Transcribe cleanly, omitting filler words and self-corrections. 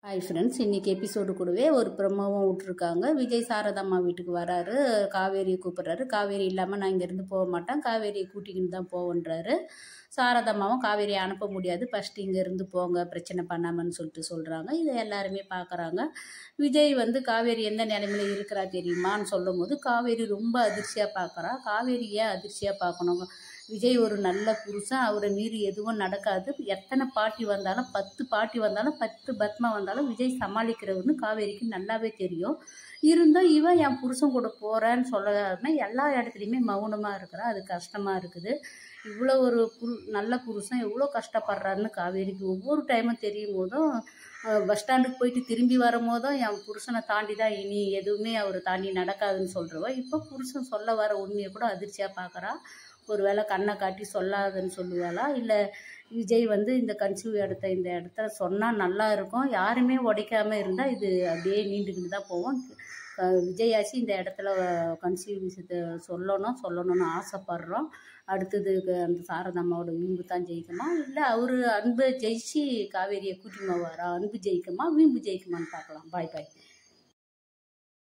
Hi friends, இன்றைக்கி episode கூடவே ஒரு ப்ரொமோவும் விட்ருக்காங்க. விஜய் சாரதாம்மா வீட்டுக்கு வராரு, காவேரியை கூப்பிட்றாரு. காவேரி இல்லாமல் நான் இங்கேருந்து போக மாட்டேன், காவேரியை கூட்டிக்கின்னு தான் போவேன்றாரு. சாரதாம்மாவும் காவேரியை அனுப்ப முடியாது, ஃபஸ்ட்டு இங்கேருந்து போங்க பிரச்சனை பண்ணாமன்னு சொல்கிறாங்க. இதை எல்லாருமே பார்க்குறாங்க. விஜய் காவேரி எந்த நிலைமையில் இருக்கிறா தெரியுமான்னு சொல்லும் போது காவேரி ரொம்ப அதிர்ச்சியாக பார்க்குறா. காவேரி ஏன் அதிர்ச்சியாக பார்க்கணும்? விஜய் ஒரு நல்ல புருஷன், அவரை மீறி எதுவும் நடக்காது. எத்தனை பாட்டி வந்தாலும் 10 பாட்டி வந்தாலும் 10 பத்மா வந்தாலும் விஜய் சமாளிக்கிறவர்னு காவேரிக்கு நல்லாவே தெரியும். இருந்தும் இவன் என் புருஷன் கூட போகிறேன்னு சொல்லாம எல்லா இடத்துலையுமே மௌனமாக இருக்கிறா. அது கஷ்டமாக இருக்குது. இவ்வளோ ஒரு நல்ல புருஷன் எவ்வளோ கஷ்டப்படுறாருன்னு காவேரிக்கு ஒவ்வொரு டைமும் தெரியும் போதும், பஸ் ஸ்டாண்டுக்கு போயிட்டு திரும்பி வரும்போதும் என் புருஷனை தாண்டி தான் இனி எதுவுமே அவரை தாண்டி நடக்காதுன்னு சொல்கிறவ இப்போ புருஷன் சொல்ல வர உண்மையை கூட அதிர்ச்சியாக பார்க்குறா. ஒரு வேளை கண்ணை காட்டி சொல்லாதுன்னு சொல்லுவாளா, இல்லை விஜய் இந்த கன்சீவ் இந்த இடத்துல சொன்னால் நல்லா இருக்கும், யாருமே உடைக்காமல் இருந்தால் இது அப்படியே நீண்டுக்கிட்டு தான் போவோம். விஜயாச்சி இந்த இடத்துல கன்சீவ் விஷயத்தை சொல்லணும்னு ஆசைப்படுறோம். அடுத்தது அந்த சாரதாம்மாவோட வீம்பு தான் ஜெயிக்குமா, இல்லை அவர் அன்பை ஜெயிச்சு காவேரியை கூட்டின்னு வரா, அன்பு ஜெயிக்குமா வீம்பு ஜெயிக்குமான்னு பார்க்கலாம். பாய் பாய்.